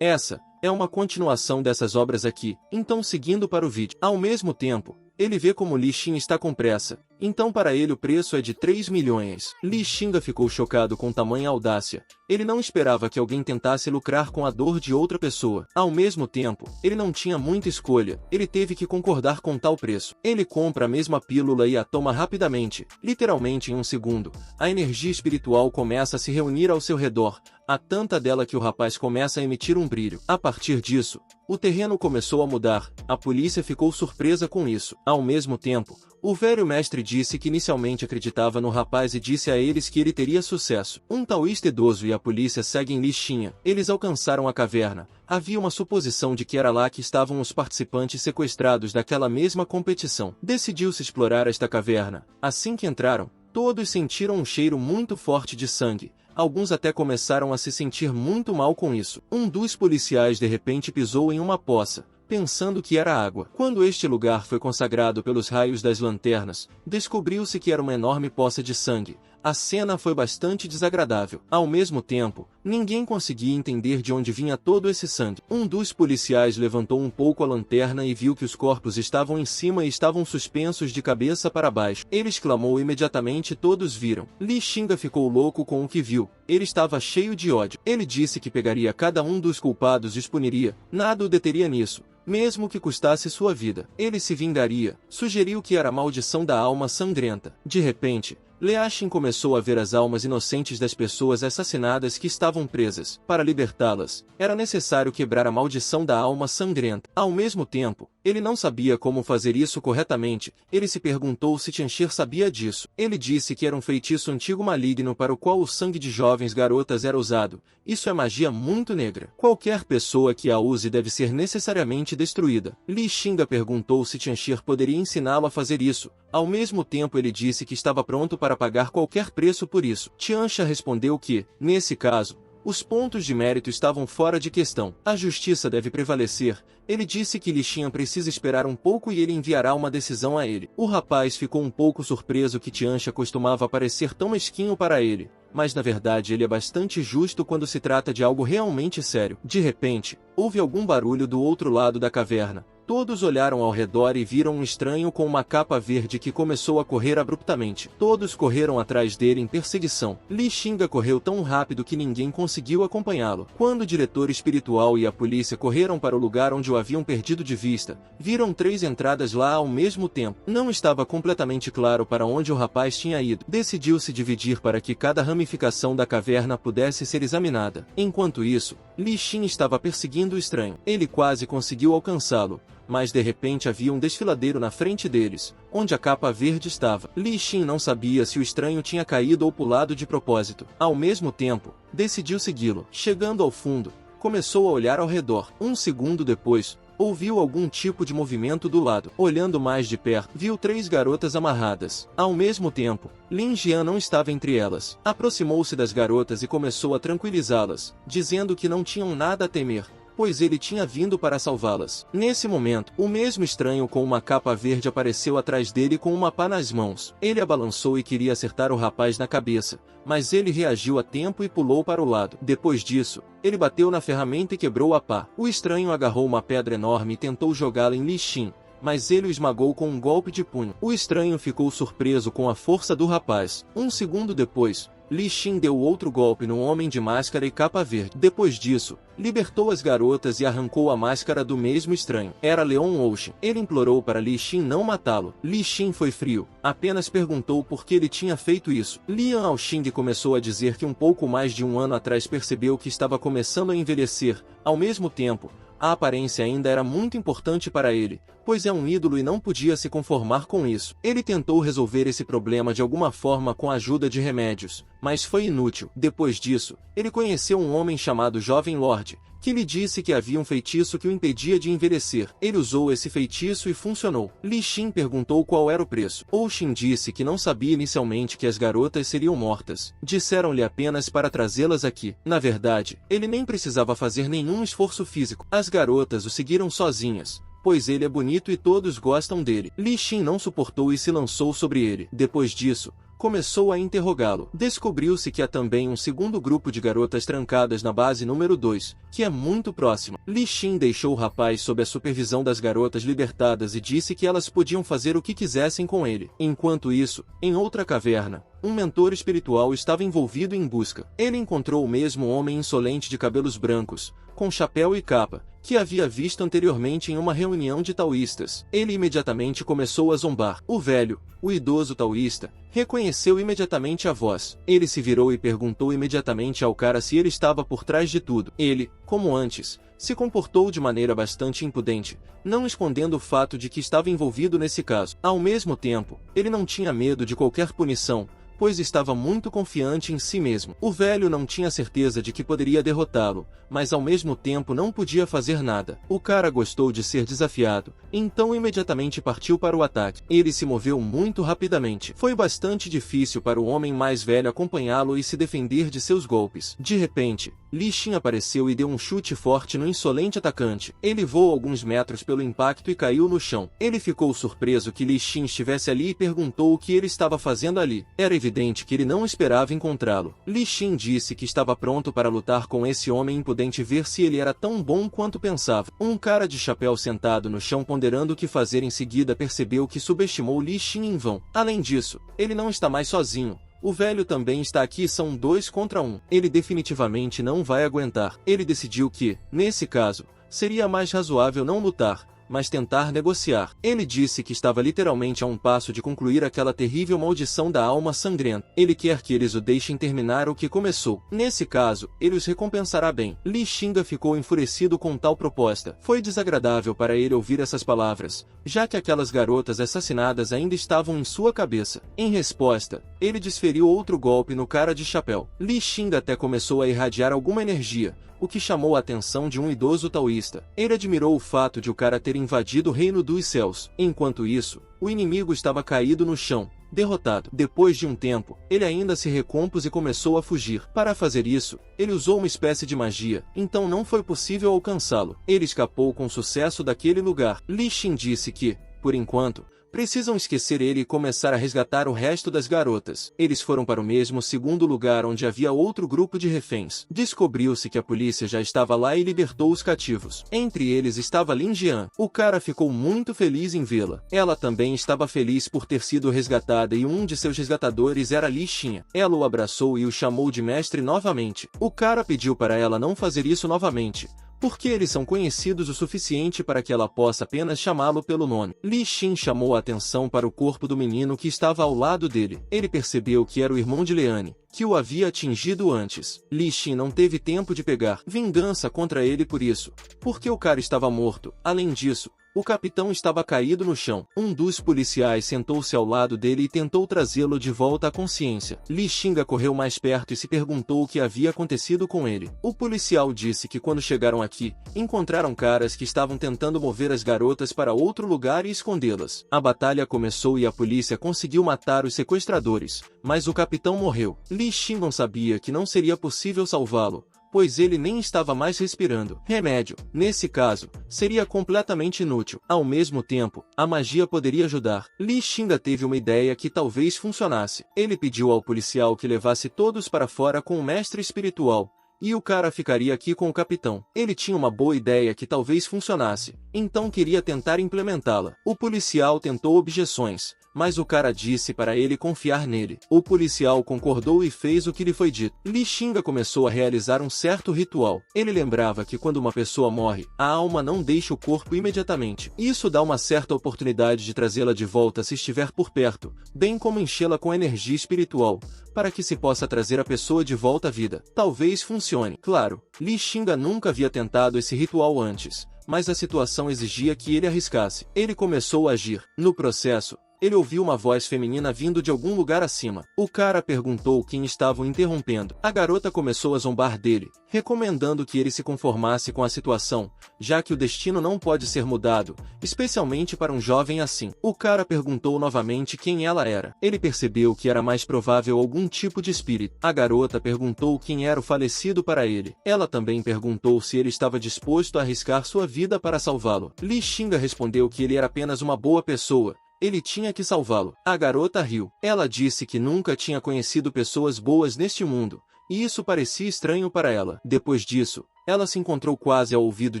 Essa é uma continuação dessas obras aqui, então seguindo para o vídeo. Ao mesmo tempo, ele vê como Li Xin está com pressa, então para ele o preço é de 3 milhões. Li Xinga ficou chocado com tamanha audácia. Ele não esperava que alguém tentasse lucrar com a dor de outra pessoa. Ao mesmo tempo, ele não tinha muita escolha, ele teve que concordar com tal preço. Ele compra a mesma pílula e a toma rapidamente, literalmente em um segundo. A energia espiritual começa a se reunir ao seu redor, há tanta dela que o rapaz começa a emitir um brilho. A partir disso, o terreno começou a mudar, a polícia ficou surpresa com isso. Ao mesmo tempo, o velho mestre disse que inicialmente acreditava no rapaz e disse a eles que ele teria sucesso. Um taoísta idoso e a polícia seguem Li Xin. Eles alcançaram a caverna. Havia uma suposição de que era lá que estavam os participantes sequestrados daquela mesma competição. Decidiu-se explorar esta caverna. Assim que entraram, todos sentiram um cheiro muito forte de sangue. Alguns até começaram a se sentir muito mal com isso. Um dos policiais de repente pisou em uma poça, pensando que era água. Quando este lugar foi consagrado pelos raios das lanternas, descobriu-se que era uma enorme poça de sangue. A cena foi bastante desagradável. Ao mesmo tempo, ninguém conseguia entender de onde vinha todo esse sangue. Um dos policiais levantou um pouco a lanterna e viu que os corpos estavam em cima e estavam suspensos de cabeça para baixo. Ele exclamou imediatamente e todos viram. Li Xinga ficou louco com o que viu. Ele estava cheio de ódio. Ele disse que pegaria cada um dos culpados e os puniria. Nada o deteria nisso, mesmo que custasse sua vida. Ele se vingaria. Sugeriu que era a maldição da alma sangrenta. De repente, Liaxin começou a ver as almas inocentes das pessoas assassinadas que estavam presas. Para libertá-las, era necessário quebrar a maldição da alma sangrenta. Ao mesmo tempo, ele não sabia como fazer isso corretamente. Ele se perguntou se Tianxer sabia disso. Ele disse que era um feitiço antigo maligno para o qual o sangue de jovens garotas era usado. Isso é magia muito negra. Qualquer pessoa que a use deve ser necessariamente destruída. Li Xinga perguntou se Tianxer poderia ensiná-lo a fazer isso. Ao mesmo tempo ele disse que estava pronto para pagar qualquer preço por isso. Tianxia respondeu que, nesse caso, os pontos de mérito estavam fora de questão. A justiça deve prevalecer. Ele disse que Li Xin precisa esperar um pouco e ele enviará uma decisão a ele. O rapaz ficou um pouco surpreso que Tianxia costumava parecer tão mesquinho para ele, mas na verdade ele é bastante justo quando se trata de algo realmente sério. De repente, houve algum barulho do outro lado da caverna. Todos olharam ao redor e viram um estranho com uma capa verde que começou a correr abruptamente. Todos correram atrás dele em perseguição. Li Xinga correu tão rápido que ninguém conseguiu acompanhá-lo. Quando o diretor espiritual e a polícia correram para o lugar onde o haviam perdido de vista, viram 3 entradas lá ao mesmo tempo. Não estava completamente claro para onde o rapaz tinha ido. Decidiu-se dividir para que cada ramificação da caverna pudesse ser examinada. Enquanto isso, Li Xin estava perseguindo o estranho. Ele quase conseguiu alcançá-lo, mas de repente havia um desfiladeiro na frente deles, onde a capa verde estava. Li Xin não sabia se o estranho tinha caído ou pulado de propósito. Ao mesmo tempo, decidiu segui-lo. Chegando ao fundo, começou a olhar ao redor. Um segundo depois, ouviu algum tipo de movimento do lado. Olhando mais de perto, viu 3 garotas amarradas. Ao mesmo tempo, Lin Jian não estava entre elas. Aproximou-se das garotas e começou a tranquilizá-las, dizendo que não tinham nada a temer, pois ele tinha vindo para salvá-las. Nesse momento, o mesmo estranho com uma capa verde apareceu atrás dele com uma pá nas mãos. Ele a balançou e queria acertar o rapaz na cabeça, mas ele reagiu a tempo e pulou para o lado. Depois disso, ele bateu na ferramenta e quebrou a pá. O estranho agarrou uma pedra enorme e tentou jogá-la em Li Xin, mas ele o esmagou com um golpe de punho. O estranho ficou surpreso com a força do rapaz. Um segundo depois, Li Xin deu outro golpe no homem de máscara e capa verde. Depois disso, libertou as garotas e arrancou a máscara do mesmo estranho. Era Leon Ocean. Ele implorou para Li Xin não matá-lo. Li Xin foi frio, apenas perguntou por que ele tinha feito isso. Lian Aoxing começou a dizer que um pouco mais de um ano atrás percebeu que estava começando a envelhecer. Ao mesmo tempo, a aparência ainda era muito importante para ele, pois é um ídolo e não podia se conformar com isso. Ele tentou resolver esse problema de alguma forma com a ajuda de remédios, mas foi inútil. Depois disso, ele conheceu um homem chamado Jovem Lorde, que lhe disse que havia um feitiço que o impedia de envelhecer. Ele usou esse feitiço e funcionou. Li Xin perguntou qual era o preço. Ocean disse que não sabia inicialmente que as garotas seriam mortas. Disseram-lhe apenas para trazê-las aqui. Na verdade, ele nem precisava fazer nenhum esforço físico. As garotas o seguiram sozinhas, pois ele é bonito e todos gostam dele. Li Xin não suportou e se lançou sobre ele. Depois disso, começou a interrogá-lo. Descobriu-se que há também um segundo grupo de garotas trancadas na base número 2, que é muito próxima. Li Xin deixou o rapaz sob a supervisão das garotas libertadas e disse que elas podiam fazer o que quisessem com ele. Enquanto isso, em outra caverna, um mentor espiritual estava envolvido em busca. Ele encontrou o mesmo homem insolente de cabelos brancos, com chapéu e capa, que havia visto anteriormente em uma reunião de taoístas. Ele imediatamente começou a zombar. O velho, o idoso taoísta, reconheceu imediatamente a voz. Ele se virou e perguntou imediatamente ao cara se ele estava por trás de tudo. Ele, como antes, se comportou de maneira bastante impudente, não escondendo o fato de que estava envolvido nesse caso. Ao mesmo tempo, ele não tinha medo de qualquer punição, pois estava muito confiante em si mesmo. O velho não tinha certeza de que poderia derrotá-lo, mas ao mesmo tempo não podia fazer nada. O cara gostou de ser desafiado, então imediatamente partiu para o ataque. Ele se moveu muito rapidamente. Foi bastante difícil para o homem mais velho acompanhá-lo e se defender de seus golpes. De repente, Li Xin apareceu e deu um chute forte no insolente atacante. Ele voou alguns metros pelo impacto e caiu no chão. Ele ficou surpreso que Li Xin estivesse ali e perguntou o que ele estava fazendo ali. Era evidente que ele não esperava encontrá-lo. Li Xin disse que estava pronto para lutar com esse homem impudente e ver se ele era tão bom quanto pensava. Um cara de chapéu sentado no chão ponderando o que fazer em seguida percebeu que subestimou Li Xin em vão. Além disso, ele não está mais sozinho. O velho também está aqui e são 2 contra 1. Ele definitivamente não vai aguentar. Ele decidiu que, nesse caso, seria mais razoável não lutar, mas tentar negociar. Ele disse que estava literalmente a um passo de concluir aquela terrível maldição da alma sangrenta. Ele quer que eles o deixem terminar o que começou. Nesse caso, ele os recompensará bem. Li Xinga ficou enfurecido com tal proposta. Foi desagradável para ele ouvir essas palavras, já que aquelas garotas assassinadas ainda estavam em sua cabeça. Em resposta, ele desferiu outro golpe no cara de chapéu. Li Xinga até começou a irradiar alguma energia, o que chamou a atenção de um idoso taoísta. Ele admirou o fato de o cara ter invadido o reino dos céus. Enquanto isso, o inimigo estava caído no chão, derrotado. Depois de um tempo, ele ainda se recompôs e começou a fugir. Para fazer isso, ele usou uma espécie de magia, então não foi possível alcançá-lo. Ele escapou com sucesso daquele lugar. Li Xin disse que, por enquanto, precisam esquecer ele e começar a resgatar o resto das garotas. Eles foram para o mesmo segundo lugar onde havia outro grupo de reféns. Descobriu-se que a polícia já estava lá e libertou os cativos. Entre eles estava Lin Jian. O cara ficou muito feliz em vê-la. Ela também estava feliz por ter sido resgatada e um de seus resgatadores era Li Xin. Ela o abraçou e o chamou de mestre novamente. O cara pediu para ela não fazer isso novamente, porque eles são conhecidos o suficiente para que ela possa apenas chamá-lo pelo nome. Li Xin chamou a atenção para o corpo do menino que estava ao lado dele. Ele percebeu que era o irmão de Leanne, que o havia atingido antes. Li Xin não teve tempo de pegar vingança contra ele por isso, porque o cara estava morto. Além disso, o capitão estava caído no chão. Um dos policiais sentou-se ao lado dele e tentou trazê-lo de volta à consciência. Li Xinga correu mais perto e se perguntou o que havia acontecido com ele. O policial disse que quando chegaram aqui, encontraram caras que estavam tentando mover as garotas para outro lugar e escondê-las. A batalha começou e a polícia conseguiu matar os sequestradores, mas o capitão morreu. Li Xinga sabia que não seria possível salvá-lo, pois ele nem estava mais respirando. Remédio, nesse caso, seria completamente inútil. Ao mesmo tempo, a magia poderia ajudar. Li Xinga teve uma ideia que talvez funcionasse. Ele pediu ao policial que levasse todos para fora com o mestre espiritual, e o cara ficaria aqui com o capitão. Ele tinha uma boa ideia que talvez funcionasse, então queria tentar implementá-la. O policial tentou objeções, mas o cara disse para ele confiar nele. O policial concordou e fez o que lhe foi dito. Li Xinga começou a realizar um certo ritual. Ele lembrava que quando uma pessoa morre, a alma não deixa o corpo imediatamente. Isso dá uma certa oportunidade de trazê-la de volta se estiver por perto, bem como enchê-la com energia espiritual, para que se possa trazer a pessoa de volta à vida. Talvez funcione. Claro, Li Xinga nunca havia tentado esse ritual antes, mas a situação exigia que ele arriscasse. Ele começou a agir. No processo, ele ouviu uma voz feminina vindo de algum lugar acima. O cara perguntou quem estava o interrompendo. A garota começou a zombar dele, recomendando que ele se conformasse com a situação, já que o destino não pode ser mudado, especialmente para um jovem assim. O cara perguntou novamente quem ela era. Ele percebeu que era mais provável algum tipo de espírito. A garota perguntou quem era o falecido para ele. Ela também perguntou se ele estava disposto a arriscar sua vida para salvá-lo. Li Xinga respondeu que ele era apenas uma boa pessoa, ele tinha que salvá-lo. A garota riu. Ela disse que nunca tinha conhecido pessoas boas neste mundo, e isso parecia estranho para ela. Depois disso, ela se encontrou quase ao ouvido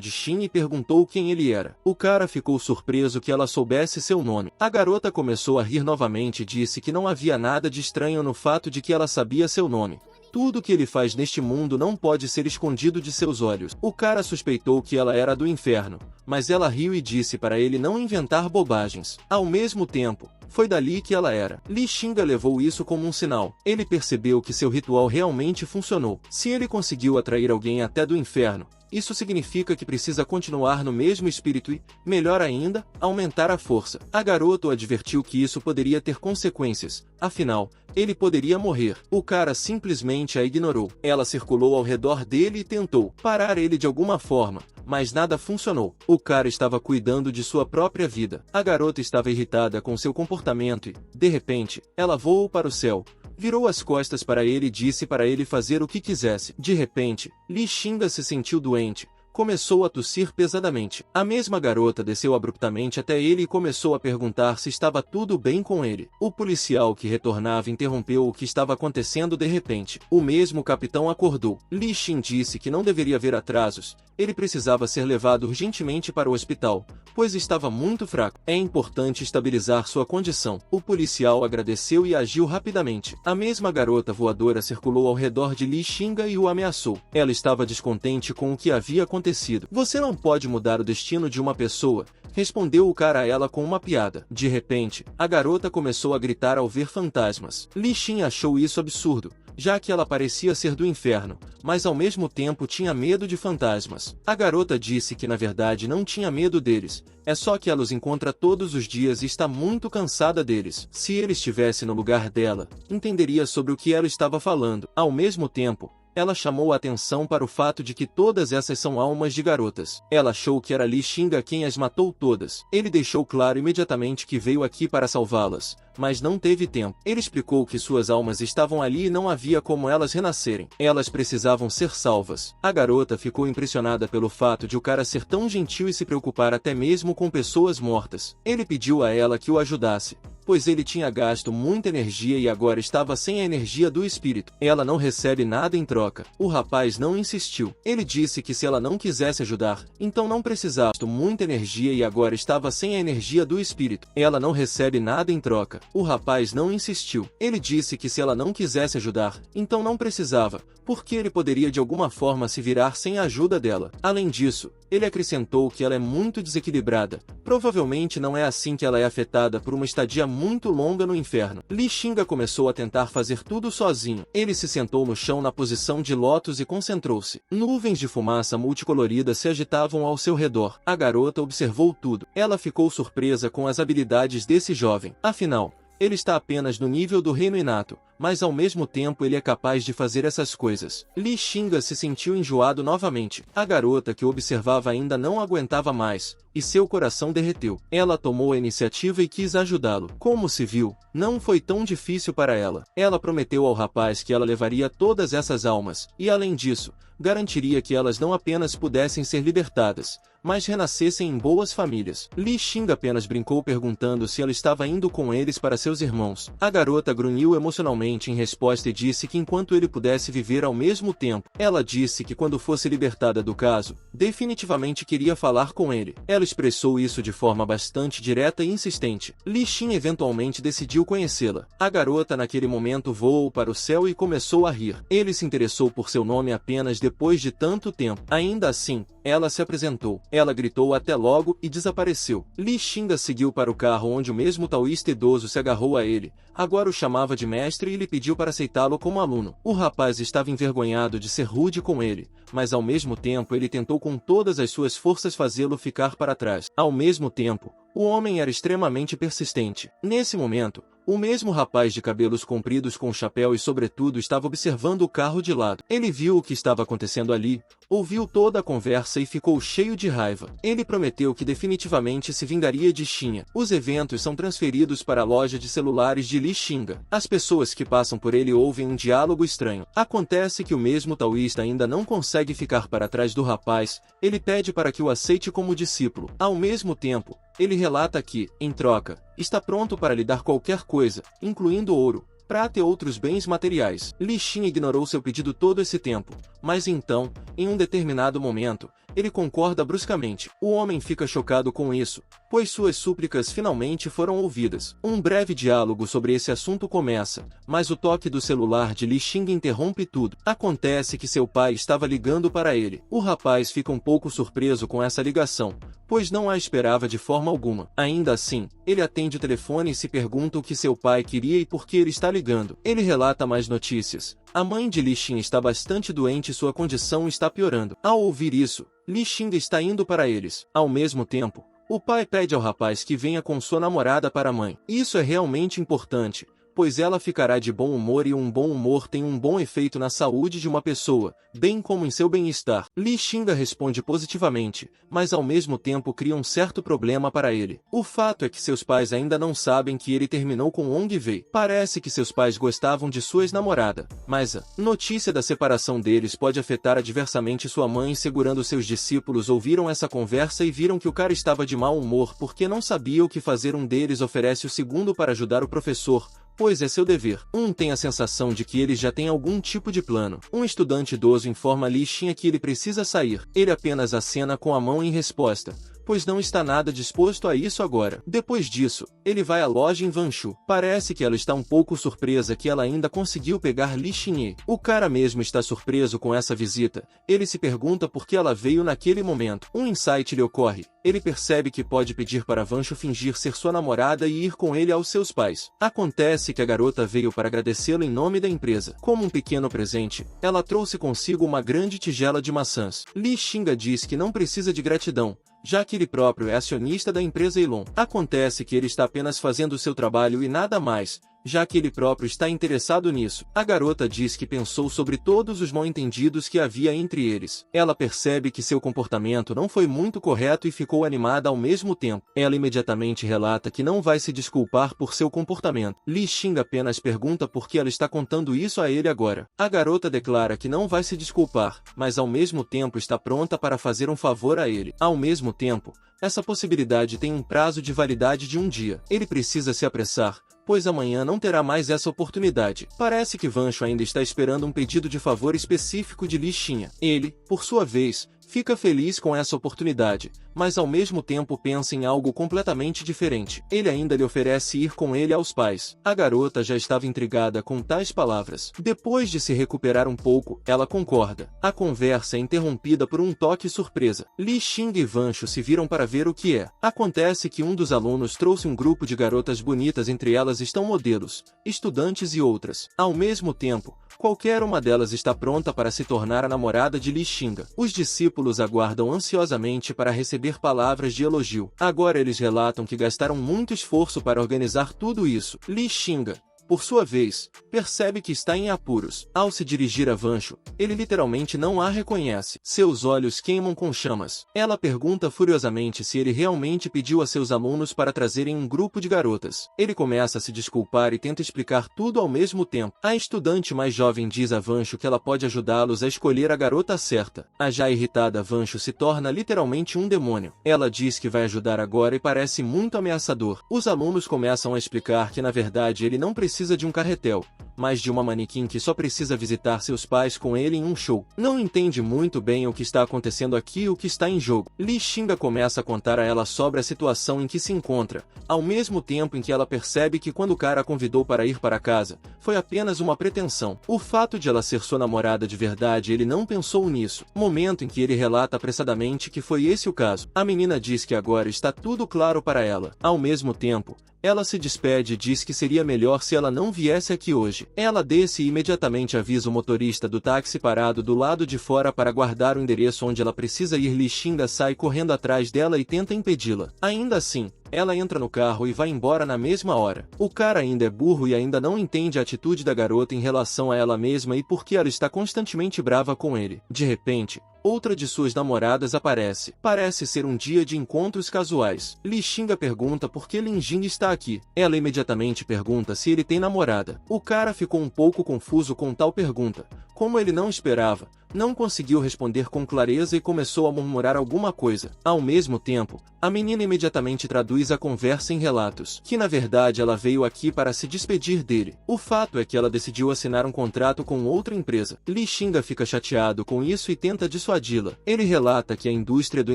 de Shin e perguntou quem ele era. O cara ficou surpreso que ela soubesse seu nome. A garota começou a rir novamente e disse que não havia nada de estranho no fato de que ela sabia seu nome. Tudo que ele faz neste mundo não pode ser escondido de seus olhos. O cara suspeitou que ela era do inferno, mas ela riu e disse para ele não inventar bobagens. Ao mesmo tempo, foi dali que ela era. Li Xinga levou isso como um sinal. Ele percebeu que seu ritual realmente funcionou. Se ele conseguiu atrair alguém até do inferno, isso significa que precisa continuar no mesmo espírito e, melhor ainda, aumentar a força. A garota o advertiu que isso poderia ter consequências, afinal, ele poderia morrer. O cara simplesmente a ignorou. Ela circulou ao redor dele e tentou parar ele de alguma forma, mas nada funcionou. O cara estava cuidando de sua própria vida. A garota estava irritada com seu comportamento e, de repente, ela voou para o céu. Virou as costas para ele e disse para ele fazer o que quisesse. De repente, Li Xinga se sentiu doente. Começou a tossir pesadamente. A mesma garota desceu abruptamente até ele e começou a perguntar se estava tudo bem com ele. O policial que retornava interrompeu o que estava acontecendo de repente. O mesmo capitão acordou. Li Xin disse que não deveria haver atrasos. Ele precisava ser levado urgentemente para o hospital, pois estava muito fraco. É importante estabilizar sua condição. O policial agradeceu e agiu rapidamente. A mesma garota voadora circulou ao redor de Li Xinga e o ameaçou. Ela estava descontente com o que havia acontecido. Você não pode mudar o destino de uma pessoa, respondeu o cara a ela com uma piada. De repente, a garota começou a gritar ao ver fantasmas. Li Xin achou isso absurdo, já que ela parecia ser do inferno, mas ao mesmo tempo tinha medo de fantasmas. A garota disse que na verdade não tinha medo deles, é só que ela os encontra todos os dias e está muito cansada deles. Se ele estivesse no lugar dela, entenderia sobre o que ela estava falando. Ao mesmo tempo, ela chamou a atenção para o fato de que todas essas são almas de garotas. Ela achou que era Li Xinga quem as matou todas. Ele deixou claro imediatamente que veio aqui para salvá-las, mas não teve tempo. Ele explicou que suas almas estavam ali e não havia como elas renascerem. Elas precisavam ser salvas. A garota ficou impressionada pelo fato de o cara ser tão gentil e se preocupar até mesmo com pessoas mortas. Ele pediu a ela que o ajudasse, pois ele tinha gasto muita energia e agora estava sem a energia do espírito. Ela não recebe nada em troca. O rapaz não insistiu. Ele disse que se ela não quisesse ajudar, então não precisava. Gastou muita energia e agora estava sem a energia do espírito. Ela não recebe nada em troca. O rapaz não insistiu. Ele disse que se ela não quisesse ajudar, então não precisava, porque ele poderia de alguma forma se virar sem a ajuda dela. Além disso, ele acrescentou que ela é muito desequilibrada. Provavelmente não é assim que ela é afetada por uma estadia muito longa no inferno. Li Xinga começou a tentar fazer tudo sozinho. Ele se sentou no chão na posição de lótus e concentrou-se. Nuvens de fumaça multicolorida se agitavam ao seu redor. A garota observou tudo. Ela ficou surpresa com as habilidades desse jovem. Afinal, ele está apenas no nível do reino inato, mas ao mesmo tempo ele é capaz de fazer essas coisas. Li Xinga se sentiu enjoado novamente. A garota que o observava ainda não aguentava mais, e seu coração derreteu. Ela tomou a iniciativa e quis ajudá-lo. Como se viu, não foi tão difícil para ela. Ela prometeu ao rapaz que ela levaria todas essas almas, e além disso, garantiria que elas não apenas pudessem ser libertadas, mas renascessem em boas famílias. Li Xinga apenas brincou perguntando se ela estava indo com eles para seus irmãos. A garota grunhiu emocionalmente em resposta e disse que enquanto ele pudesse viver ao mesmo tempo. Ela disse que quando fosse libertada do caso, definitivamente queria falar com ele. Ela expressou isso de forma bastante direta e insistente. Li Xin eventualmente decidiu conhecê-la. A garota naquele momento voou para o céu e começou a rir. Ele se interessou por seu nome apenas depois de tanto tempo. Ainda assim, ela se apresentou. Ela gritou até logo e desapareceu. Li Xinga seguiu para o carro onde o mesmo taoísta idoso se agarrou a ele. Agora o chamava de mestre e lhe pediu para aceitá-lo como aluno. O rapaz estava envergonhado de ser rude com ele, mas ao mesmo tempo ele tentou com todas as suas forças fazê-lo ficar para trás. Ao mesmo tempo, o homem era extremamente persistente. Nesse momento, o mesmo rapaz de cabelos compridos com chapéu e sobretudo estava observando o carro de lado. Ele viu o que estava acontecendo ali, ouviu toda a conversa e ficou cheio de raiva. Ele prometeu que definitivamente se vingaria de Xinha. Os eventos são transferidos para a loja de celulares de Li Xinga. As pessoas que passam por ele ouvem um diálogo estranho. Acontece que o mesmo taoísta ainda não consegue ficar para trás do rapaz. Ele pede para que o aceite como discípulo. Ao mesmo tempo, Ele relata que, em troca, está pronto para lhe dar qualquer coisa, incluindo ouro, prata e outros bens materiais. Li Xin ignorou seu pedido todo esse tempo, mas então, em um determinado momento, ele concorda bruscamente. O homem fica chocado com isso, pois suas súplicas finalmente foram ouvidas. Um breve diálogo sobre esse assunto começa, mas o toque do celular de Li Xin interrompe tudo. Acontece que seu pai estava ligando para ele. O rapaz fica um pouco surpreso com essa ligação, pois não a esperava de forma alguma. Ainda assim, ele atende o telefone e se pergunta o que seu pai queria e por que ele está ligando. Ele relata mais notícias. A mãe de Li Xin está bastante doente e sua condição está piorando. Ao ouvir isso, Li Xin está indo para eles. Ao mesmo tempo, o pai pede ao rapaz que venha com sua namorada para a mãe. Isso é realmente importante, pois ela ficará de bom humor e um bom humor tem um bom efeito na saúde de uma pessoa, bem como em seu bem-estar. Li Xin responde positivamente, mas ao mesmo tempo cria um certo problema para ele. O fato é que seus pais ainda não sabem que ele terminou com Wong Wei. Parece que seus pais gostavam de sua ex-namorada, mas a notícia da separação deles pode afetar adversamente sua mãe. Segurando seus discípulos ouviram essa conversa e viram que o cara estava de mau humor porque não sabia o que fazer. Um deles oferece o segundo para ajudar o professor, pois é seu dever. Tem a sensação de que eles já têm algum tipo de plano. Um estudante idoso informa Li Xin que ele precisa sair. Ele apenas acena com a mão em resposta, pois não está nada disposto a isso agora. Depois disso, ele vai à loja em Wanshu. Parece que ela está um pouco surpresa que ela ainda conseguiu pegar Li Xin. O cara mesmo está surpreso com essa visita. Ele se pergunta por que ela veio naquele momento. Um insight lhe ocorre. Ele percebe que pode pedir para Wanshu fingir ser sua namorada e ir com ele aos seus pais. Acontece que a garota veio para agradecê-lo em nome da empresa. Como um pequeno presente, ela trouxe consigo uma grande tigela de maçãs. Li Xin diz que não precisa de gratidão, já que ele próprio é acionista da empresa Elon. Acontece que ele está apenas fazendo seu trabalho e nada mais, já que ele próprio está interessado nisso. A garota diz que pensou sobre todos os mal-entendidos que havia entre eles. Ela percebe que seu comportamento não foi muito correto e ficou animada ao mesmo tempo. Ela imediatamente relata que não vai se desculpar por seu comportamento. Li Xin apenas pergunta por que ela está contando isso a ele agora. A garota declara que não vai se desculpar, mas ao mesmo tempo está pronta para fazer um favor a ele. Ao mesmo tempo, essa possibilidade tem um prazo de validade de um dia. Ele precisa se apressar, pois amanhã não terá mais essa oportunidade. Parece que Wanshu ainda está esperando um pedido de favor específico de Li Xin. Ele, por sua vez, fica feliz com essa oportunidade, mas ao mesmo tempo pensa em algo completamente diferente. Ele ainda lhe oferece ir com ele aos pais. A garota já estava intrigada com tais palavras. Depois de se recuperar um pouco, ela concorda. A conversa é interrompida por um toque surpresa. Li Xin e Wanshu se viram para ver o que é. Acontece que um dos alunos trouxe um grupo de garotas bonitas, entre elas estão modelos, estudantes e outras. Ao mesmo tempo, qualquer uma delas está pronta para se tornar a namorada de Li Xin. Os discípulos aguardam ansiosamente para receber palavras de elogio. Agora eles relatam que gastaram muito esforço para organizar tudo isso. Li Xin, por sua vez, percebe que está em apuros. Ao se dirigir a Wanshu, ele literalmente não a reconhece. Seus olhos queimam com chamas. Ela pergunta furiosamente se ele realmente pediu a seus alunos para trazerem um grupo de garotas. Ele começa a se desculpar e tenta explicar tudo ao mesmo tempo. A estudante mais jovem diz a Wanshu que ela pode ajudá-los a escolher a garota certa. A já irritada Wanshu se torna literalmente um demônio. Ela diz que vai ajudar agora e parece muito ameaçador. Os alunos começam a explicar que na verdade ele não precisa de um carretel, mas de uma manequim que só precisa visitar seus pais com ele em um show. Não entende muito bem o que está acontecendo aqui e o que está em jogo. Li Xin começa a contar a ela sobre a situação em que se encontra, ao mesmo tempo em que ela percebe que quando o cara a convidou para ir para casa, foi apenas uma pretensão. O fato de ela ser sua namorada de verdade, ele não pensou nisso. Momento em que ele relata apressadamente que foi esse o caso. A menina diz que agora está tudo claro para ela. Ao mesmo tempo, ela se despede e diz que seria melhor se ela não viesse aqui hoje. Ela desce e imediatamente avisa o motorista do táxi parado do lado de fora para guardar o endereço onde ela precisa ir. Li Xin sai correndo atrás dela e tenta impedi-la. Ainda assim, ela entra no carro e vai embora na mesma hora. O cara ainda é burro e ainda não entende a atitude da garota em relação a ela mesma e por que ela está constantemente brava com ele. De repente, outra de suas namoradas aparece. Parece ser um dia de encontros casuais. Li Xin pergunta por que Lin Jing está aqui. Ela imediatamente pergunta se ele tem namorada. O cara ficou um pouco confuso com tal pergunta. Como ele não esperava, não conseguiu responder com clareza e começou a murmurar alguma coisa. Ao mesmo tempo, A menina imediatamente traduz a conversa em relatos, que na verdade ela veio aqui para se despedir dele. O fato é que ela decidiu assinar um contrato com outra empresa. Li Xinga fica chateado com isso e tenta dissuadi-la. Ele relata que a indústria do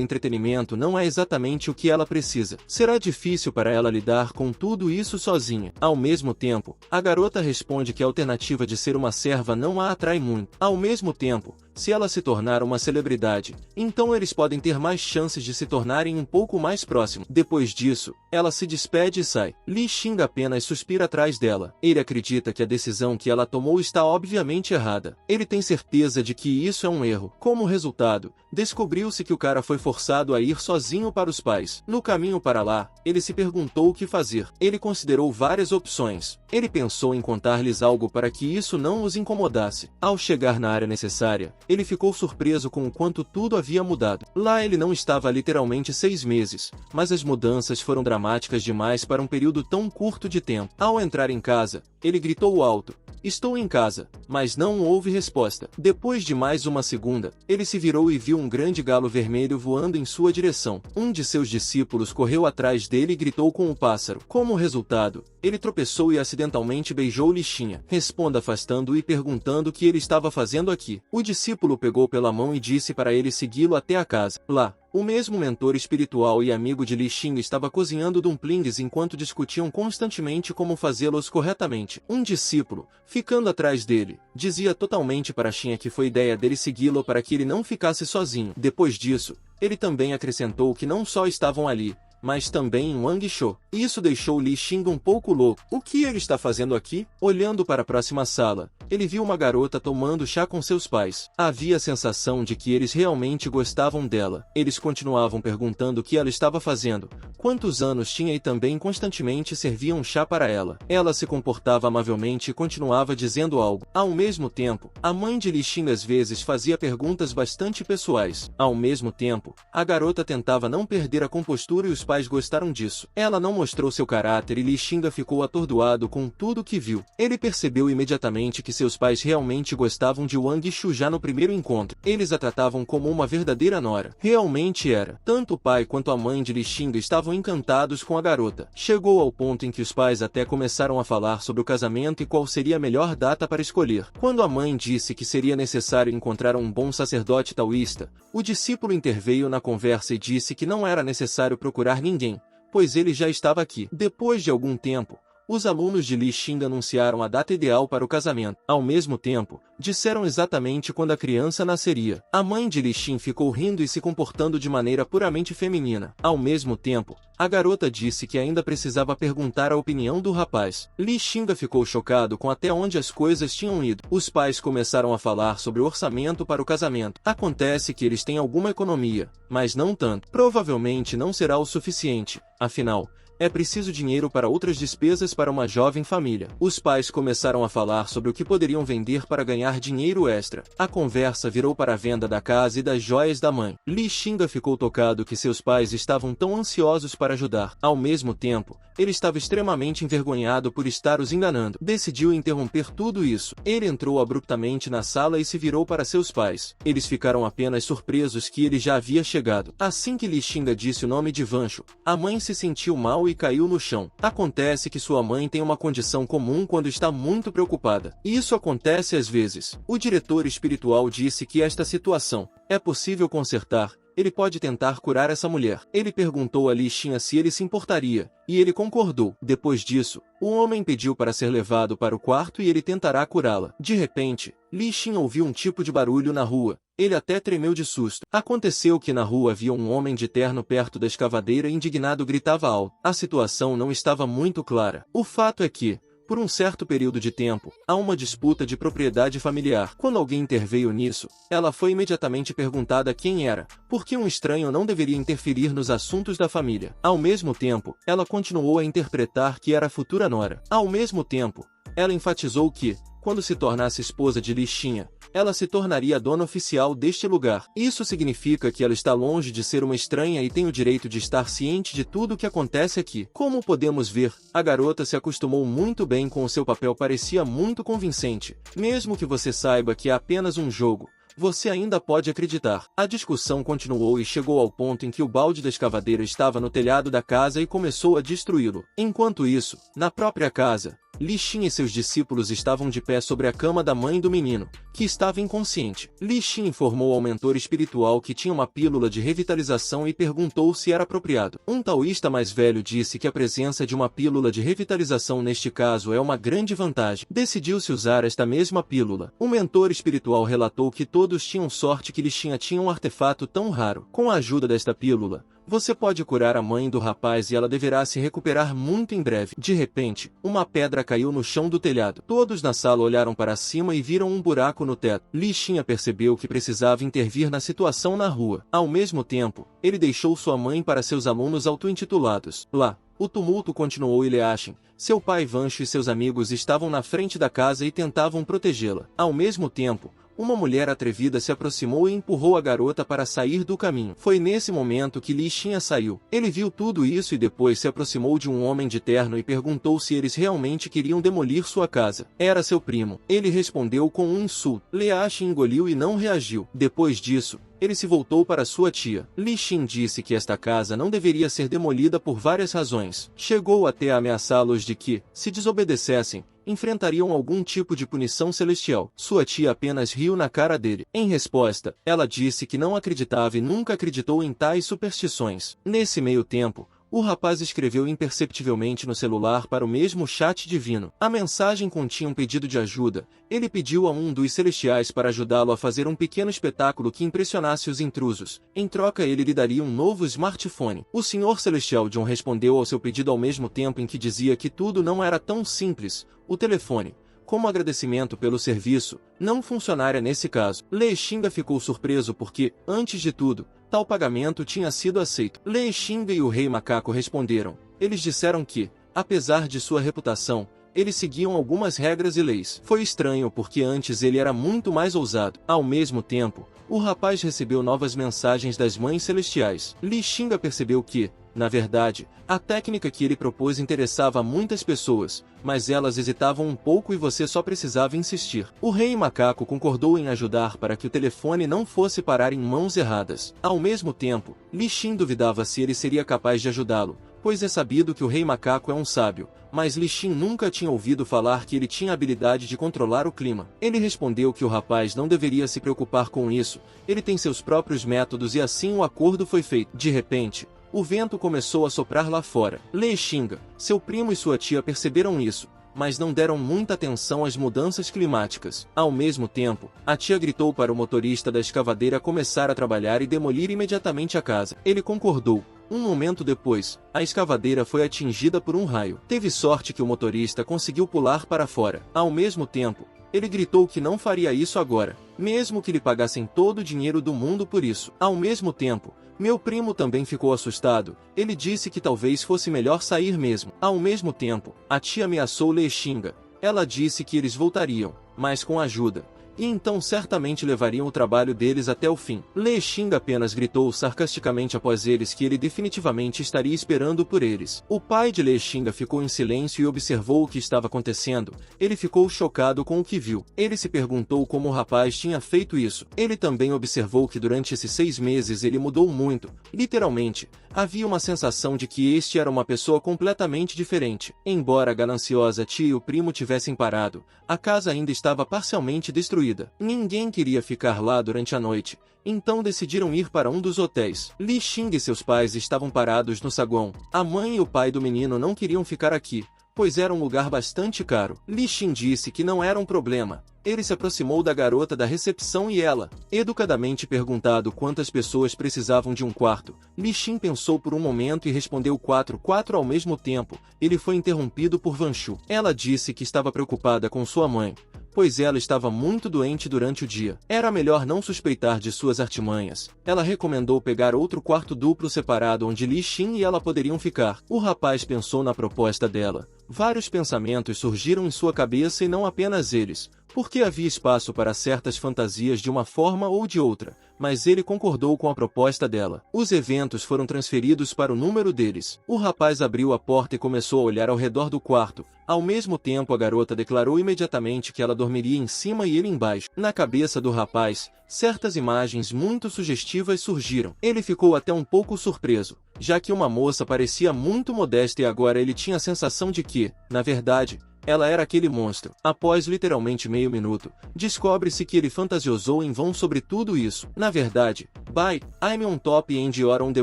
entretenimento não é exatamente o que ela precisa. Será difícil para ela lidar com tudo isso sozinha. Ao mesmo tempo, a garota responde que a alternativa de ser uma serva não a atrai muito. Ao mesmo tempo, se ela se tornar uma celebridade, então eles podem ter mais chances de se tornarem um pouco mais próximos. Depois disso, ela se despede e sai. Li Xinga apenas suspira atrás dela. Ele acredita que a decisão que ela tomou está obviamente errada. Ele tem certeza de que isso é um erro. Como resultado, descobriu-se que o cara foi forçado a ir sozinho para os pais. No caminho para lá, ele se perguntou o que fazer. Ele considerou várias opções. Ele pensou em contar-lhes algo para que isso não os incomodasse. Ao chegar na área necessária, ele ficou surpreso com o quanto tudo havia mudado. Lá ele não estava há literalmente 6 meses, mas as mudanças foram dramáticas demais para um período tão curto de tempo. Ao entrar em casa, ele gritou alto: "Estou em casa", mas não houve resposta. Depois de mais uma segunda, ele se virou e viu um grande galo vermelho voando em sua direção. Um de seus discípulos correu atrás dele e gritou com o pássaro. Como resultado, ele tropeçou e acidentalmente beijou Li Xinga. Responda afastando-o e perguntando o que ele estava fazendo aqui. O discípulo pegou pela mão e disse para ele segui-lo até a casa. Lá, o mesmo mentor espiritual e amigo de Li Xinga estava cozinhando dumplings enquanto discutiam constantemente como fazê-los corretamente. Um discípulo, ficando atrás dele, dizia totalmente para Xinga que foi ideia dele segui-lo para que ele não ficasse sozinho. Depois disso, ele também acrescentou que não só estavam ali, mas também em Wang Shou. Isso deixou Li Xinga um pouco louco. O que ele está fazendo aqui? Olhando para a próxima sala, ele viu uma garota tomando chá com seus pais. Havia a sensação de que eles realmente gostavam dela. Eles continuavam perguntando o que ela estava fazendo, quantos anos tinha e também constantemente serviam chá para ela. Ela se comportava amavelmente e continuava dizendo algo. Ao mesmo tempo, a mãe de Li Xinga às vezes fazia perguntas bastante pessoais. Ao mesmo tempo, a garota tentava não perder a compostura e os pais gostaram disso. Ela não mostrou seu caráter e Li Xinga ficou atordoado com tudo que viu. Ele percebeu imediatamente que seus pais realmente gostavam de Wang Shu já no primeiro encontro. Eles a tratavam como uma verdadeira nora. Realmente era. Tanto o pai quanto a mãe de Li Xinga estavam encantados com a garota. Chegou ao ponto em que os pais até começaram a falar sobre o casamento e qual seria a melhor data para escolher. Quando a mãe disse que seria necessário encontrar um bom sacerdote taoísta, o discípulo interveio na conversa e disse que não era necessário procurar ninguém, pois ele já estava aqui. Depois de algum tempo, os alunos de Li Xinga anunciaram a data ideal para o casamento. Ao mesmo tempo, disseram exatamente quando a criança nasceria. A mãe de Li Xin ficou rindo e se comportando de maneira puramente feminina. Ao mesmo tempo, a garota disse que ainda precisava perguntar a opinião do rapaz. Li Xinga ficou chocado com até onde as coisas tinham ido. Os pais começaram a falar sobre o orçamento para o casamento. Acontece que eles têm alguma economia, mas não tanto. Provavelmente não será o suficiente. Afinal, é preciso dinheiro para outras despesas para uma jovem família. Os pais começaram a falar sobre o que poderiam vender para ganhar dinheiro extra. A conversa virou para a venda da casa e das joias da mãe. Li Xinga ficou tocado que seus pais estavam tão ansiosos para ajudar. Ao mesmo tempo, ele estava extremamente envergonhado por estar os enganando. Decidiu interromper tudo isso. Ele entrou abruptamente na sala e se virou para seus pais. Eles ficaram apenas surpresos que ele já havia chegado. Assim que Li Xinga disse o nome de Vancho, a mãe se sentiu mal e caiu no chão. Acontece que sua mãe tem uma condição comum quando está muito preocupada. Isso acontece às vezes. O diretor espiritual disse que esta situação é possível consertar. Ele pode tentar curar essa mulher. Ele perguntou a Li Xinga se ele se importaria, e ele concordou. Depois disso, o homem pediu para ser levado para o quarto e ele tentará curá-la. De repente, Li Xinga ouviu um tipo de barulho na rua. Ele até tremeu de susto. Aconteceu que na rua havia um homem de terno perto da escavadeira e indignado gritava alto. A situação não estava muito clara. O fato é que, por um certo período de tempo, há uma disputa de propriedade familiar. Quando alguém interveio nisso, ela foi imediatamente perguntada quem era, porque um estranho não deveria interferir nos assuntos da família. Ao mesmo tempo, ela continuou a interpretar que era a futura nora. Ao mesmo tempo, ela enfatizou que, quando se tornasse esposa de Li Xinga, ela se tornaria a dona oficial deste lugar. Isso significa que ela está longe de ser uma estranha e tem o direito de estar ciente de tudo o que acontece aqui. Como podemos ver, a garota se acostumou muito bem com o seu papel, parecia muito convincente. Mesmo que você saiba que é apenas um jogo, Você ainda pode acreditar. A discussão continuou e chegou ao ponto em que o balde da escavadeira estava no telhado da casa e começou a destruí-lo. Enquanto isso, na própria casa, Li Xin e seus discípulos estavam de pé sobre a cama da mãe do menino, que estava inconsciente. Li Xin informou ao mentor espiritual que tinha uma pílula de revitalização e perguntou se era apropriado. Um taoísta mais velho disse que a presença de uma pílula de revitalização neste caso é uma grande vantagem. Decidiu-se usar esta mesma pílula. O mentor espiritual relatou que todos tinham sorte que Li Xin tinha um artefato tão raro. Com a ajuda desta pílula, você pode curar a mãe do rapaz e ela deverá se recuperar muito em breve. De repente, uma pedra caiu no chão do telhado. Todos na sala olharam para cima e viram um buraco no teto. Li Xin percebeu que precisava intervir na situação na rua. Ao mesmo tempo, ele deixou sua mãe para seus alunos auto-intitulados. Lá, o tumulto continuou e Liaxin, seu pai Vancho e seus amigos estavam na frente da casa e tentavam protegê-la. Ao mesmo tempo, uma mulher atrevida se aproximou e empurrou a garota para sair do caminho. Foi nesse momento que Li Xin saiu. Ele viu tudo isso e depois se aproximou de um homem de terno e perguntou se eles realmente queriam demolir sua casa. Era seu primo. Ele respondeu com um insulto. Liaxin engoliu e não reagiu. Depois disso, ele se voltou para sua tia. Li Xin disse que esta casa não deveria ser demolida por várias razões. Chegou até a ameaçá-los de que, se desobedecessem, enfrentariam algum tipo de punição celestial. Sua tia apenas riu na cara dele. Em resposta, ela disse que não acreditava e nunca acreditou em tais superstições. Nesse meio tempo, o rapaz escreveu imperceptivelmente no celular para o mesmo chat divino. A mensagem continha um pedido de ajuda. Ele pediu a um dos celestiais para ajudá-lo a fazer um pequeno espetáculo que impressionasse os intrusos. Em troca, ele lhe daria um novo smartphone. O senhor celestial John respondeu ao seu pedido ao mesmo tempo em que dizia que tudo não era tão simples. O telefone, como agradecimento pelo serviço, não funcionaria nesse caso. Lei Xinga ficou surpreso porque, antes de tudo, tal pagamento tinha sido aceito. Lei Xinga e o Rei Macaco responderam. Eles disseram que, apesar de sua reputação, eles seguiam algumas regras e leis. Foi estranho porque antes ele era muito mais ousado. Ao mesmo tempo, o rapaz recebeu novas mensagens das mães celestiais. Li Xinga percebeu que, na verdade, a técnica que ele propôs interessava a muitas pessoas, mas elas hesitavam um pouco e você só precisava insistir. O Rei Macaco concordou em ajudar para que o telefone não fosse parar em mãos erradas. Ao mesmo tempo, Li Xin duvidava se ele seria capaz de ajudá-lo, pois é sabido que o Rei Macaco é um sábio, mas Li Xin nunca tinha ouvido falar que ele tinha a habilidade de controlar o clima. Ele respondeu que o rapaz não deveria se preocupar com isso, ele tem seus próprios métodos e assim o acordo foi feito. De repente, o vento começou a soprar lá fora. Lei Xinga, seu primo e sua tia perceberam isso, mas não deram muita atenção às mudanças climáticas. Ao mesmo tempo, a tia gritou para o motorista da escavadeira começar a trabalhar e demolir imediatamente a casa. Ele concordou. Um momento depois, a escavadeira foi atingida por um raio. Teve sorte que o motorista conseguiu pular para fora. Ao mesmo tempo, ele gritou que não faria isso agora, mesmo que lhe pagassem todo o dinheiro do mundo por isso. Ao mesmo tempo, meu primo também ficou assustado. Ele disse que talvez fosse melhor sair mesmo. Ao mesmo tempo, a tia ameaçou Lei Xinga. Ela disse que eles voltariam, mas com ajuda. E então certamente levariam o trabalho deles até o fim. Lei Xinga apenas gritou sarcasticamente após eles que ele definitivamente estaria esperando por eles. O pai de Lei Xinga ficou em silêncio e observou o que estava acontecendo. Ele ficou chocado com o que viu. Ele se perguntou como o rapaz tinha feito isso. Ele também observou que durante esses 6 meses ele mudou muito. Literalmente, havia uma sensação de que este era uma pessoa completamente diferente. Embora a gananciosa tia e o primo tivessem parado, a casa ainda estava parcialmente destruída. Ninguém queria ficar lá durante a noite, então decidiram ir para um dos hotéis. Li Xing e seus pais estavam parados no saguão. A mãe e o pai do menino não queriam ficar aqui, pois era um lugar bastante caro. Li Xin disse que não era um problema. Ele se aproximou da garota da recepção e ela, educadamente perguntado quantas pessoas precisavam de um quarto. Li Xin pensou por um momento e respondeu 4 ao mesmo tempo. Ele foi interrompido por Vanchu. Ela disse que estava preocupada com sua mãe, pois ela estava muito doente durante o dia. Era melhor não suspeitar de suas artimanhas. Ela recomendou pegar outro quarto duplo separado onde Li Xin e ela poderiam ficar. O rapaz pensou na proposta dela. Vários pensamentos surgiram em sua cabeça e não apenas eles. porque havia espaço para certas fantasias de uma forma ou de outra, mas ele concordou com a proposta dela. Os eventos foram transferidos para o número deles. O rapaz abriu a porta e começou a olhar ao redor do quarto. Ao mesmo tempo, a garota declarou imediatamente que ela dormiria em cima e ele embaixo. Na cabeça do rapaz, certas imagens muito sugestivas surgiram. Ele ficou até um pouco surpreso, já que uma moça parecia muito modesta e agora ele tinha a sensação de que, na verdade, ela era aquele monstro. Após literalmente meio minuto, descobre-se que ele fantasiosou em vão sobre tudo isso. Na verdade, by I'm on top and you're on the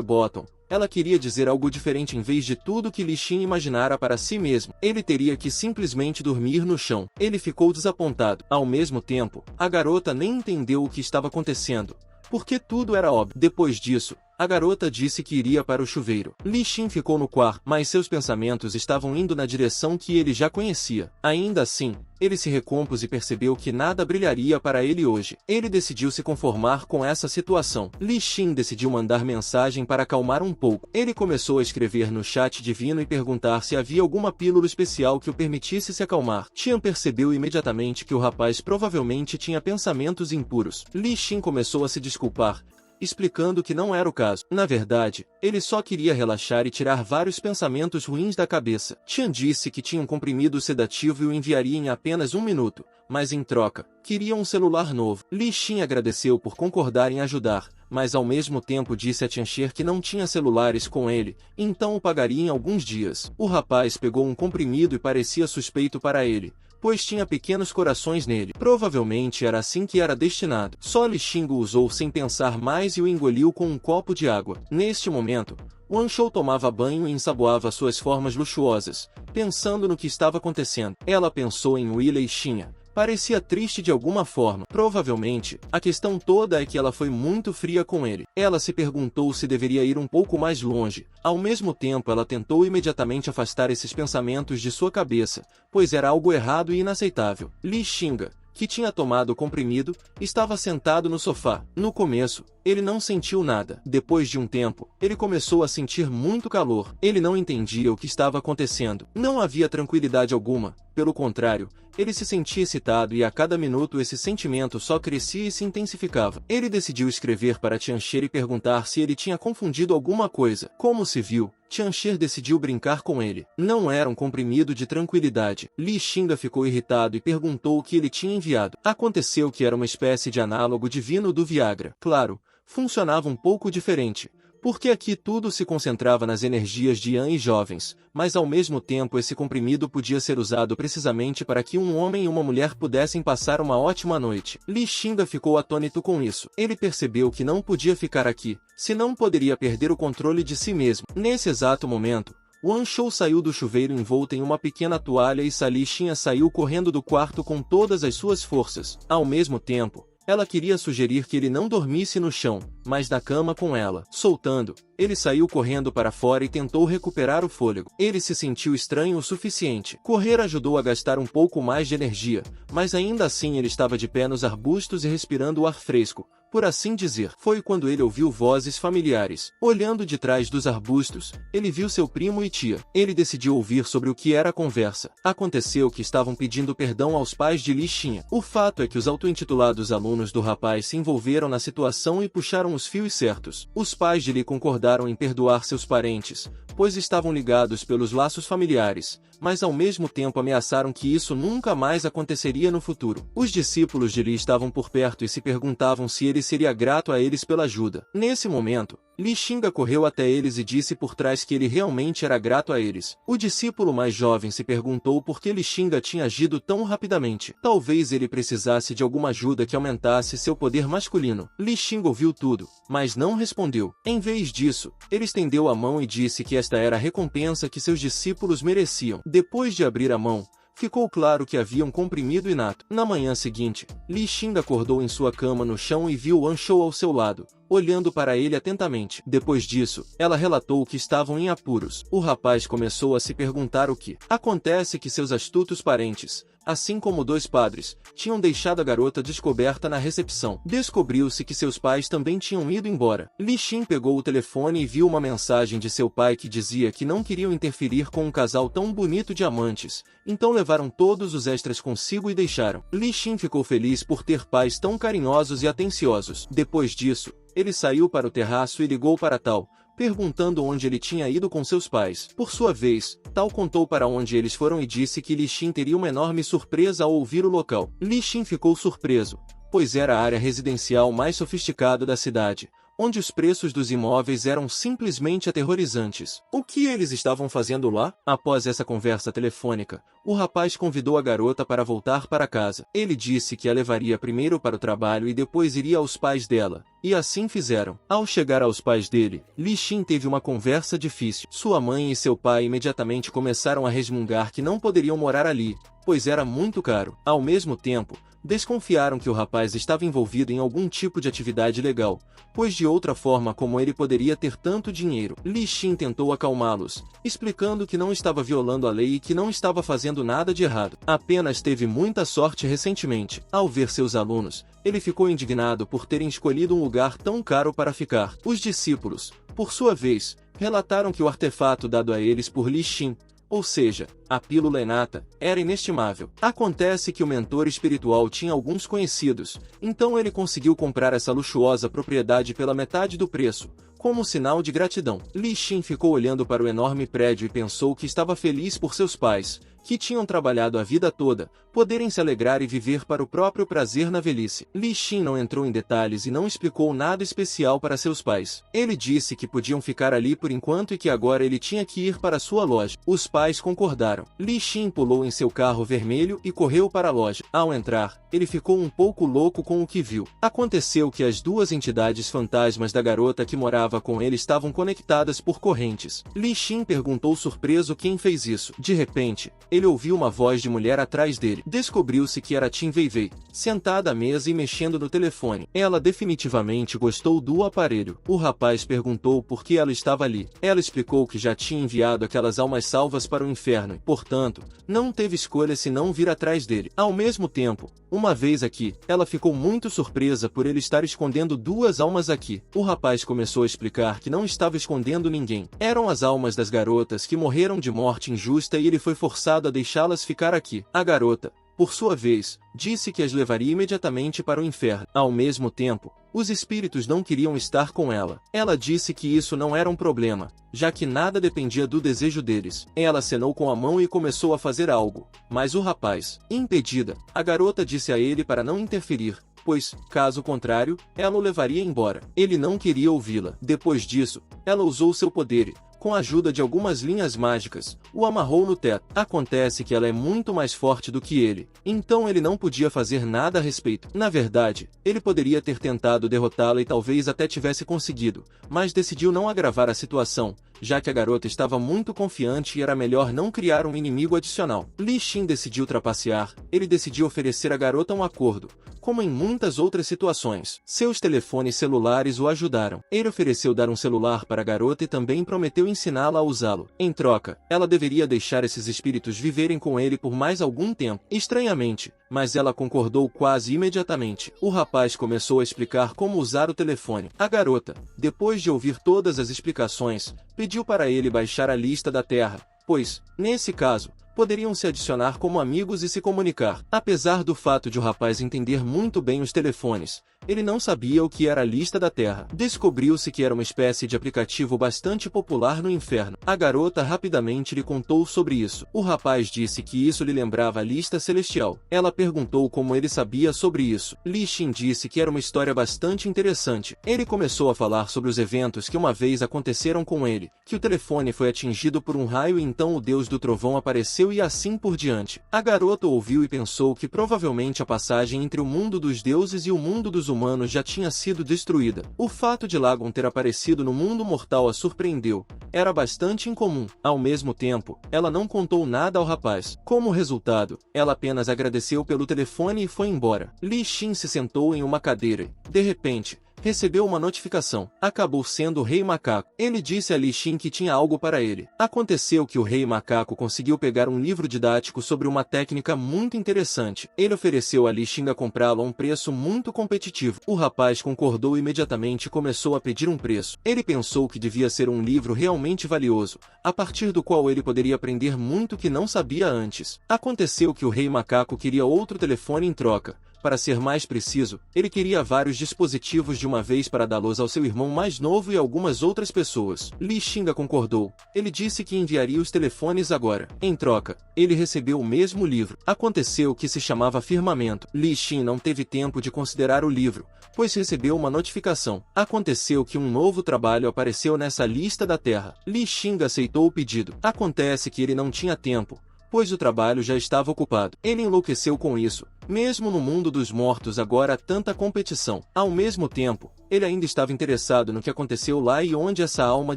bottom. Ela queria dizer algo diferente em vez de tudo que Li Xin imaginara para si mesmo. Ele teria que simplesmente dormir no chão. Ele ficou desapontado. Ao mesmo tempo, a garota nem entendeu o que estava acontecendo, porque tudo era óbvio. Depois disso, a garota disse que iria para o chuveiro. Li Xin ficou no quarto, mas seus pensamentos estavam indo na direção que ele já conhecia. Ainda assim, ele se recompôs e percebeu que nada brilharia para ele hoje. Ele decidiu se conformar com essa situação. Li Xin decidiu mandar mensagem para acalmar um pouco. Ele começou a escrever no chat divino e perguntar se havia alguma pílula especial que o permitisse se acalmar. Tian percebeu imediatamente que o rapaz provavelmente tinha pensamentos impuros. Li Xin começou a se desculpar, explicando que não era o caso. Na verdade, ele só queria relaxar e tirar vários pensamentos ruins da cabeça. Tian disse que tinha um comprimido sedativo e o enviaria em apenas 1 minuto, mas em troca, queria um celular novo. Li Xin agradeceu por concordar em ajudar, mas ao mesmo tempo disse a Tianxer que não tinha celulares com ele, então o pagaria em alguns dias. O rapaz pegou um comprimido e parecia suspeito para ele, pois tinha pequenos corações nele. Provavelmente era assim que era destinado. Só Li Xin o usou sem pensar mais e o engoliu com um copo de água. Neste momento, Wan Shou tomava banho e ensaboava suas formas luxuosas, pensando no que estava acontecendo. Ela pensou em Willa e Xinha. Parecia triste de alguma forma. Provavelmente, a questão toda é que ela foi muito fria com ele. Ela se perguntou se deveria ir um pouco mais longe. Ao mesmo tempo, ela tentou imediatamente afastar esses pensamentos de sua cabeça, pois era algo errado e inaceitável. Li Xinga, que tinha tomado o comprimido, estava sentado no sofá. No começo, ele não sentiu nada. Depois de um tempo, ele começou a sentir muito calor. Ele não entendia o que estava acontecendo. Não havia tranquilidade alguma. Pelo contrário, ele se sentia excitado e a cada minuto esse sentimento só crescia e se intensificava. Ele decidiu escrever para Tianxer e perguntar se ele tinha confundido alguma coisa. Como se viu, Tianxer decidiu brincar com ele. Não era um comprimido de tranquilidade. Li Xinga ficou irritado e perguntou o que ele tinha enviado. Aconteceu que era uma espécie de análogo divino do Viagra. Claro, funcionava um pouco diferente, porque aqui tudo se concentrava nas energias de Yan e jovens, mas ao mesmo tempo esse comprimido podia ser usado precisamente para que um homem e uma mulher pudessem passar uma ótima noite. Li Xinga ficou atônito com isso. Ele percebeu que não podia ficar aqui, senão poderia perder o controle de si mesmo. Nesse exato momento, Wan Shou saiu do chuveiro envolta em uma pequena toalha e Li Xinha saiu correndo do quarto com todas as suas forças. Ao mesmo tempo, ela queria sugerir que ele não dormisse no chão, mas na cama com ela. Soltando, ele saiu correndo para fora e tentou recuperar o fôlego. Ele se sentiu estranho o suficiente. Correr ajudou a gastar um pouco mais de energia, mas ainda assim ele estava de pé nos arbustos e respirando o ar fresco, por assim dizer. Foi quando ele ouviu vozes familiares. Olhando de trás dos arbustos, ele viu seu primo e tia. Ele decidiu ouvir sobre o que era a conversa. Aconteceu que estavam pedindo perdão aos pais de Li Xinha. O fato é que os auto-intitulados alunos do rapaz se envolveram na situação e puxaram os fios certos. Os pais de Li concordaram em perdoar seus parentes, pois estavam ligados pelos laços familiares, mas ao mesmo tempo ameaçaram que isso nunca mais aconteceria no futuro. Os discípulos de Li estavam por perto e se perguntavam se ele seria grato a eles pela ajuda. Nesse momento, Li Xinga correu até eles e disse por trás que ele realmente era grato a eles. O discípulo mais jovem se perguntou por que Li Xinga tinha agido tão rapidamente. Talvez ele precisasse de alguma ajuda que aumentasse seu poder masculino. Li Xinga ouviu tudo, mas não respondeu. Em vez disso, ele estendeu a mão e disse que esta era a recompensa que seus discípulos mereciam. Depois de abrir a mão, ficou claro que havia um comprimido inato. Na manhã seguinte, Li Xinga acordou em sua cama no chão e viu Wan Shou ao seu lado, olhando para ele atentamente. Depois disso, ela relatou que estavam em apuros. O rapaz começou a se perguntar o que. Acontece que seus astutos parentes, assim como 2 padres, tinham deixado a garota descoberta na recepção. Descobriu-se que seus pais também tinham ido embora. Li Xin pegou o telefone e viu uma mensagem de seu pai que dizia que não queriam interferir com um casal tão bonito de amantes, então levaram todos os extras consigo e deixaram. Li Xin ficou feliz por ter pais tão carinhosos e atenciosos. Depois disso, ele saiu para o terraço e ligou para Tal, perguntando onde ele tinha ido com seus pais. Por sua vez, Tal contou para onde eles foram e disse que Li Xin teria uma enorme surpresa ao ouvir o local. Li Xin ficou surpreso, pois era a área residencial mais sofisticada da cidade, onde os preços dos imóveis eram simplesmente aterrorizantes. O que eles estavam fazendo lá? Após essa conversa telefônica, o rapaz convidou a garota para voltar para casa. Ele disse que a levaria primeiro para o trabalho e depois iria aos pais dela, e assim fizeram. Ao chegar aos pais dele, Li Xin teve uma conversa difícil. Sua mãe e seu pai imediatamente começaram a resmungar que não poderiam morar ali, pois era muito caro. Ao mesmo tempo, desconfiaram que o rapaz estava envolvido em algum tipo de atividade ilegal, pois de outra forma como ele poderia ter tanto dinheiro? Li Xin tentou acalmá-los, explicando que não estava violando a lei e que não estava fazendo nada de errado. Apenas teve muita sorte recentemente. Ao ver seus alunos, ele ficou indignado por terem escolhido um lugar tão caro para ficar. Os discípulos, por sua vez, relataram que o artefato dado a eles por Li Xin, ou seja, a pílula Enata, era inestimável. Acontece que o mentor espiritual tinha alguns conhecidos, então ele conseguiu comprar essa luxuosa propriedade pela metade do preço, como sinal de gratidão. Li Xin ficou olhando para o enorme prédio e pensou que estava feliz por seus pais, que tinham trabalhado a vida toda, poderem se alegrar e viver para o próprio prazer na velhice. Li Xin não entrou em detalhes e não explicou nada especial para seus pais. Ele disse que podiam ficar ali por enquanto e que agora ele tinha que ir para sua loja. Os pais concordaram. Li Xin pulou em seu carro vermelho e correu para a loja. Ao entrar, ele ficou um pouco louco com o que viu. Aconteceu que as 2 entidades fantasmas da garota que morava com ele estavam conectadas por correntes. Li Xin perguntou surpreso quem fez isso. De repente, ele ouviu uma voz de mulher atrás dele. Descobriu-se que era Tin Weiwei, sentada à mesa e mexendo no telefone. Ela definitivamente gostou do aparelho. O rapaz perguntou por que ela estava ali. Ela explicou que já tinha enviado aquelas almas salvas para o inferno e, portanto, não teve escolha senão vir atrás dele. Ao mesmo tempo, uma vez aqui, ela ficou muito surpresa por ele estar escondendo 2 almas aqui. O rapaz começou a explicar que não estava escondendo ninguém. Eram as almas das garotas que morreram de morte injusta e ele foi forçado a deixá-las ficar aqui. A garota, por sua vez, disse que as levaria imediatamente para o inferno. Ao mesmo tempo, os espíritos não queriam estar com ela. Ela disse que isso não era um problema, já que nada dependia do desejo deles. Ela acenou com a mão e começou a fazer algo, mas o rapaz, impedida, a garota disse a ele para não interferir, pois, caso contrário, ela o levaria embora. Ele não queria ouvi-la. Depois disso, ela usou seu poder e, com a ajuda de algumas linhas mágicas, o amarrou no teto. Acontece que ela é muito mais forte do que ele, então ele não podia fazer nada a respeito. Na verdade, ele poderia ter tentado derrotá-la e talvez até tivesse conseguido, mas decidiu não agravar a situação, já que a garota estava muito confiante e era melhor não criar um inimigo adicional. Li Xin decidiu trapacear. Ele decidiu oferecer à garota um acordo, como em muitas outras situações. Seus telefones celulares o ajudaram. Ele ofereceu dar um celular para a garota e também prometeu ensiná-la a usá-lo. Em troca, ela deveria deixar esses espíritos viverem com ele por mais algum tempo. Estranhamente, mas ela concordou quase imediatamente. O rapaz começou a explicar como usar o telefone. A garota, depois de ouvir todas as explicações, pediu para ele baixar a lista da Terra, pois, nesse caso, poderiam se adicionar como amigos e se comunicar. Apesar do fato de o rapaz entender muito bem os telefones, ele não sabia o que era a lista da Terra. Descobriu-se que era uma espécie de aplicativo bastante popular no inferno. A garota rapidamente lhe contou sobre isso. O rapaz disse que isso lhe lembrava a lista celestial. Ela perguntou como ele sabia sobre isso. Li Xin disse que era uma história bastante interessante. Ele começou a falar sobre os eventos que uma vez aconteceram com ele, que o telefone foi atingido por um raio e então o deus do trovão apareceu e assim por diante. A garota ouviu e pensou que provavelmente a passagem entre o mundo dos deuses e o mundo dos humanos já tinha sido destruída. O fato de Lagon ter aparecido no mundo mortal a surpreendeu. Era bastante incomum. Ao mesmo tempo, ela não contou nada ao rapaz. Como resultado, ela apenas agradeceu pelo telefone e foi embora. Li Xin se sentou em uma cadeira e, de repente, recebeu uma notificação. Acabou sendo o Rei Macaco. Ele disse a Li Xin que tinha algo para ele. Aconteceu que o Rei Macaco conseguiu pegar um livro didático sobre uma técnica muito interessante. Ele ofereceu a Li Xin a comprá-lo a um preço muito competitivo. O rapaz concordou imediatamente e começou a pedir um preço. Ele pensou que devia ser um livro realmente valioso, a partir do qual ele poderia aprender muito que não sabia antes. Aconteceu que o Rei Macaco queria outro telefone em troca. Para ser mais preciso, ele queria vários dispositivos de uma vez para dá-los ao seu irmão mais novo e algumas outras pessoas. Li Xinga concordou. Ele disse que enviaria os telefones agora. Em troca, ele recebeu o mesmo livro. Aconteceu que se chamava Firmamento. Li Xin não teve tempo de considerar o livro, pois recebeu uma notificação. Aconteceu que um novo trabalho apareceu nessa lista da Terra. Li Xinga aceitou o pedido. Acontece que ele não tinha tempo, pois o trabalho já estava ocupado. Ele enlouqueceu com isso. Mesmo no mundo dos mortos agora há tanta competição. Ao mesmo tempo, ele ainda estava interessado no que aconteceu lá e onde essa alma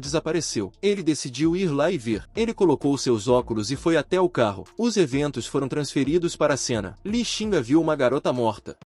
desapareceu. Ele decidiu ir lá e ver. Ele colocou seus óculos e foi até o carro. Os eventos foram transferidos para a cena. Li Xinga viu uma garota morta.